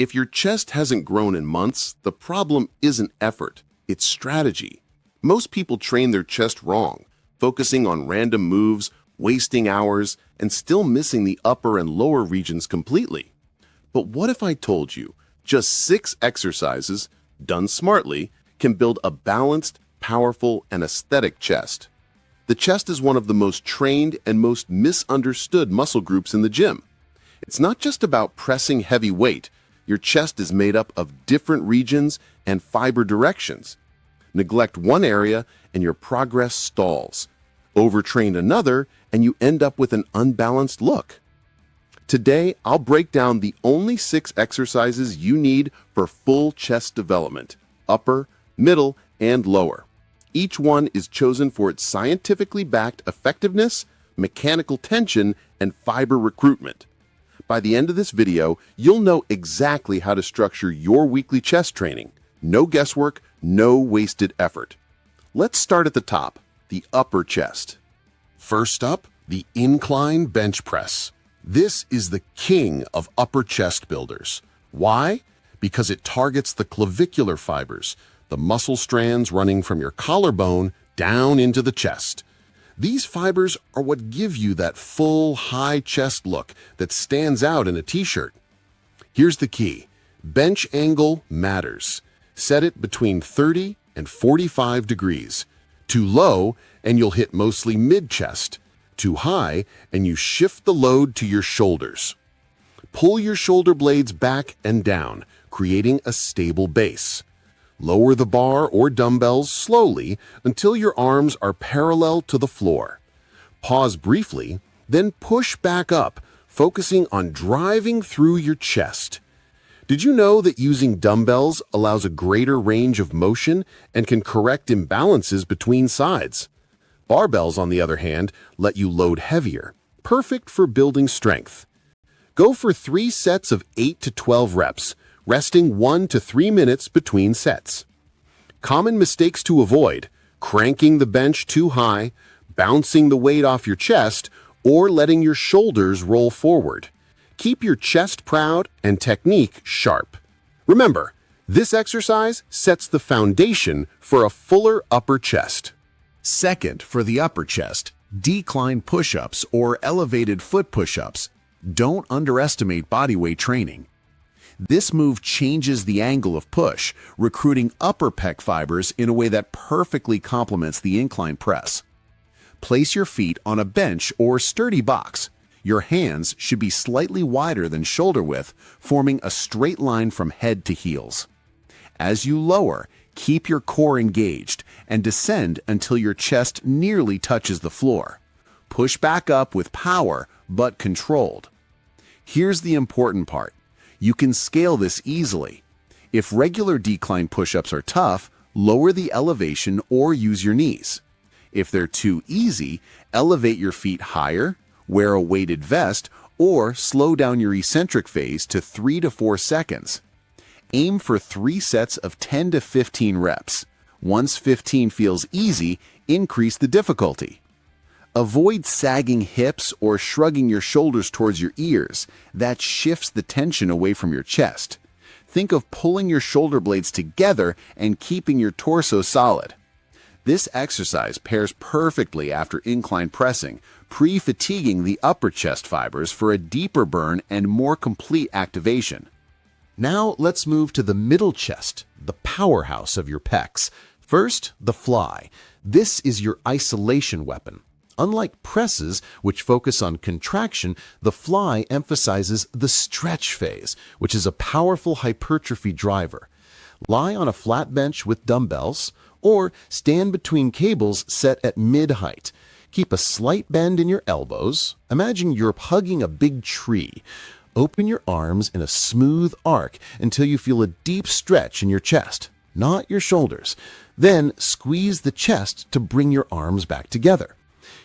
If your chest hasn't grown in months, the problem isn't effort, it's strategy. Most people train their chest wrong, focusing on random moves, wasting hours, and still missing the upper and lower regions completely. But what if I told you just 6 exercises, done smartly, can build a balanced, powerful, and aesthetic chest? The chest is one of the most trained and most misunderstood muscle groups in the gym. It's not just about pressing heavy weight. Your chest is made up of different regions and fiber directions. Neglect one area and your progress stalls. Overtrain another and you end up with an unbalanced look. Today, I'll break down the only 6 exercises you need for full chest development: upper, middle, and lower. Each one is chosen for its scientifically backed effectiveness, mechanical tension, and fiber recruitment. By the end of this video, you'll know exactly how to structure your weekly chest training. No guesswork, no wasted effort. Let's start at the top, the upper chest. First up, the incline bench press. This is the king of upper chest builders. Why? Because it targets the clavicular fibers, the muscle strands running from your collarbone down into the chest. These fibers are what give you that full, high chest look that stands out in a t-shirt. Here's the key. Bench angle matters. Set it between 30 and 45 degrees. Too low, and you'll hit mostly mid-chest. Too high, and you shift the load to your shoulders. Pull your shoulder blades back and down, creating a stable base. Lower the bar or dumbbells slowly until your arms are parallel to the floor. Pause briefly, then push back up, focusing on driving through your chest. Did you know that using dumbbells allows a greater range of motion and can correct imbalances between sides? Barbells, on the other hand, let you load heavier, perfect for building strength. Go for 3 sets of 8 to 12 reps, resting 1 to 3 minutes between sets. Common mistakes to avoid: cranking the bench too high, bouncing the weight off your chest, or letting your shoulders roll forward. Keep your chest proud and technique sharp. Remember, this exercise sets the foundation for a fuller upper chest. Second, for the upper chest, decline push-ups or elevated foot push-ups. Don't underestimate bodyweight training. This move changes the angle of push, recruiting upper pec fibers in a way that perfectly complements the incline press. Place your feet on a bench or sturdy box. Your hands should be slightly wider than shoulder width, forming a straight line from head to heels. As you lower, keep your core engaged and descend until your chest nearly touches the floor. Push back up with power, but controlled. Here's the important part. You can scale this easily. If regular decline push-ups are tough, lower the elevation or use your knees. If they're too easy, elevate your feet higher, wear a weighted vest, or slow down your eccentric phase to 3 to 4 seconds. Aim for 3 sets of 10 to 15 reps. Once 15 feels easy, increase the difficulty. Avoid sagging hips or shrugging your shoulders towards your ears. That shifts the tension away from your chest. Think of pulling your shoulder blades together and keeping your torso solid. This exercise pairs perfectly after incline pressing, pre-fatiguing the upper chest fibers for a deeper burn and more complete activation. Now let's move to the middle chest, the powerhouse of your pecs. First, the fly. This is your isolation weapon. Unlike presses, which focus on contraction, the fly emphasizes the stretch phase, which is a powerful hypertrophy driver. Lie on a flat bench with dumbbells, or stand between cables set at mid-height. Keep a slight bend in your elbows. Imagine you're hugging a big tree. Open your arms in a smooth arc until you feel a deep stretch in your chest, not your shoulders. Then squeeze the chest to bring your arms back together.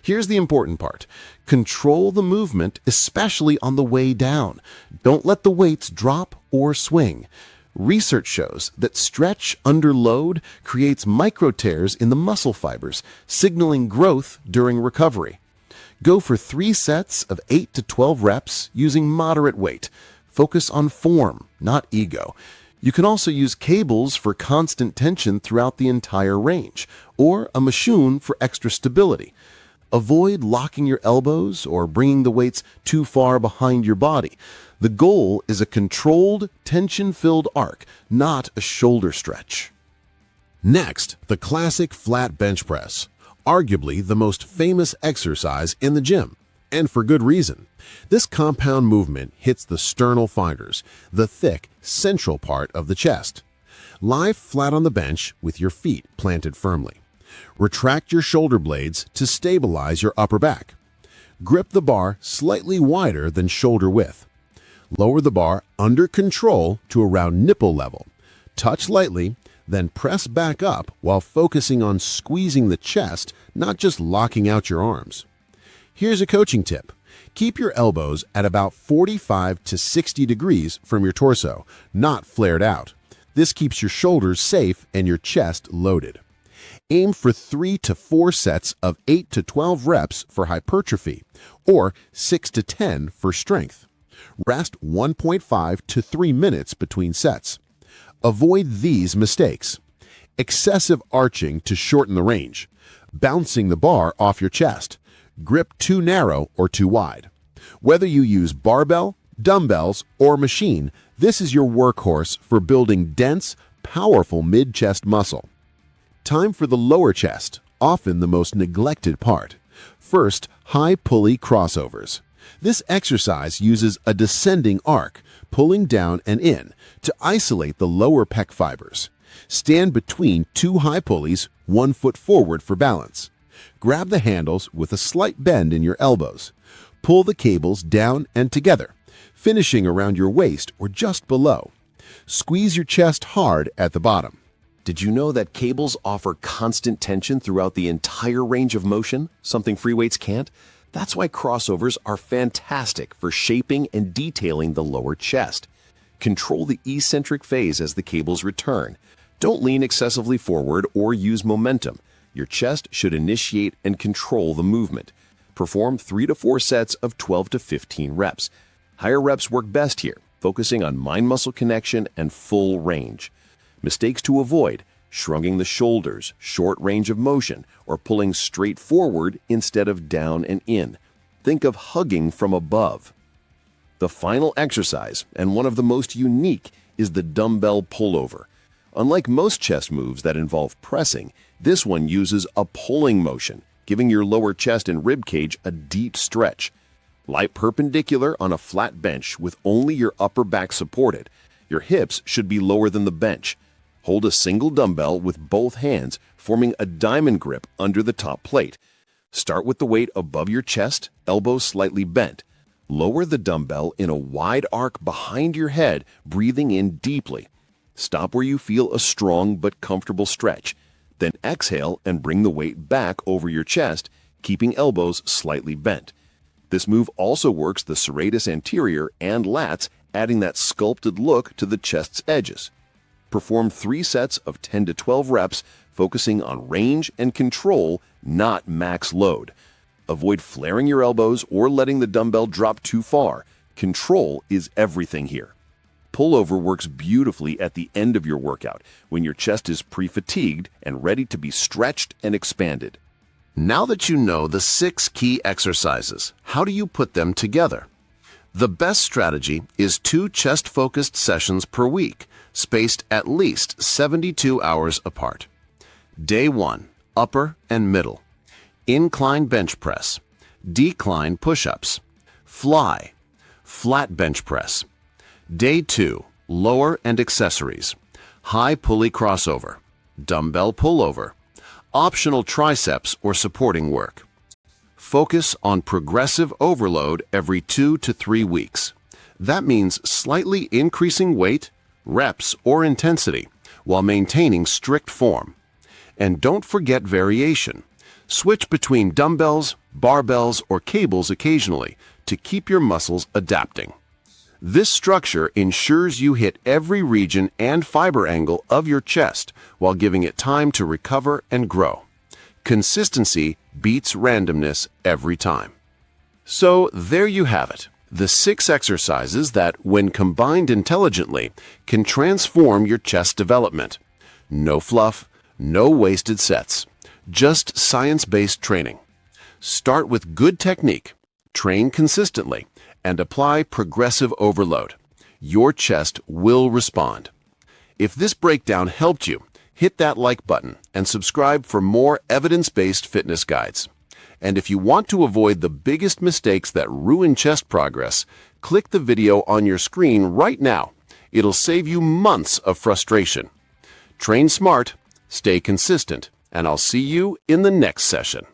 Here's the important part. Control the movement, especially on the way down. Don't let the weights drop or swing. Research shows that stretch under load creates micro tears in the muscle fibers, signaling growth during recovery. Go for 3 sets of 8 to 12 reps using moderate weight. Focus on form, not ego. You can also use cables for constant tension throughout the entire range, or a machine for extra stability. Avoid locking your elbows or bringing the weights too far behind your body. The goal is a controlled, tension-filled arc, not a shoulder stretch. Next, the classic flat bench press, arguably the most famous exercise in the gym, and for good reason. This compound movement hits the sternal fibers, the thick, central part of the chest. Lie flat on the bench with your feet planted firmly. Retract your shoulder blades to stabilize your upper back. Grip the bar slightly wider than shoulder width. Lower the bar under control to around nipple level. Touch lightly, then press back up while focusing on squeezing the chest, not just locking out your arms. Here's a coaching tip. Keep your elbows at about 45 to 60 degrees from your torso, not flared out. This keeps your shoulders safe and your chest loaded. Aim for 3 to 4 sets of 8 to 12 reps for hypertrophy, or 6 to 10 for strength. Rest 1.5 to 3 minutes between sets. Avoid these mistakes. Excessive arching to shorten the range. Bouncing the bar off your chest. Grip too narrow or too wide. Whether you use barbell, dumbbells, or machine, this is your workhorse for building dense, powerful mid-chest muscle. Time for the lower chest, often the most neglected part. First, high pulley crossovers. This exercise uses a descending arc, pulling down and in, to isolate the lower pec fibers. Stand between two high pulleys, 1 foot forward for balance. Grab the handles with a slight bend in your elbows. Pull the cables down and together, finishing around your waist or just below. Squeeze your chest hard at the bottom. Did you know that cables offer constant tension throughout the entire range of motion, something free weights can't? That's why crossovers are fantastic for shaping and detailing the lower chest. Control the eccentric phase as the cables return. Don't lean excessively forward or use momentum. Your chest should initiate and control the movement. Perform 3 to 4 sets of 12 to 15 reps. Higher reps work best here, focusing on mind-muscle connection and full range. Mistakes to avoid: shrugging the shoulders, short range of motion, or pulling straight forward instead of down and in. Think of hugging from above. The final exercise, and one of the most unique, is the dumbbell pullover. Unlike most chest moves that involve pressing, this one uses a pulling motion, giving your lower chest and rib cage a deep stretch. Lie perpendicular on a flat bench with only your upper back supported. Your hips should be lower than the bench. Hold a single dumbbell with both hands, forming a diamond grip under the top plate. Start with the weight above your chest, elbows slightly bent. Lower the dumbbell in a wide arc behind your head, breathing in deeply. Stop where you feel a strong but comfortable stretch. Then exhale and bring the weight back over your chest, keeping elbows slightly bent. This move also works the serratus anterior and lats, adding that sculpted look to the chest's edges. Perform 3 sets of 10 to 12 reps, focusing on range and control, not max load. Avoid flaring your elbows or letting the dumbbell drop too far. Control is everything here. Pullover works beautifully at the end of your workout, when your chest is pre-fatigued and ready to be stretched and expanded. Now that you know the 6 key exercises, how do you put them together? The best strategy is 2 chest-focused sessions per week, spaced at least 72 hours apart. Day 1, upper and middle. Incline bench press. Decline push-ups. Fly. Flat bench press. Day 2, lower and accessories. High pulley crossover. Dumbbell pullover. Optional triceps or supporting work. Focus on progressive overload every 2 to 3 weeks. That means slightly increasing weight, reps, or intensity while maintaining strict form. And don't forget variation. Switch between dumbbells, barbells, or cables occasionally to keep your muscles adapting. This structure ensures you hit every region and fiber angle of your chest while giving it time to recover and grow. Consistency beats randomness every time. So there you have it. The 6 exercises that, when combined intelligently, can transform your chest development. No fluff, no wasted sets. Just science-based training. Start with good technique, train consistently, and apply progressive overload. Your chest will respond. If this breakdown helped you, hit that like button and subscribe for more evidence-based fitness guides. And if you want to avoid the biggest mistakes that ruin chest progress, click the video on your screen right now. It'll save you months of frustration. Train smart, stay consistent, and I'll see you in the next session.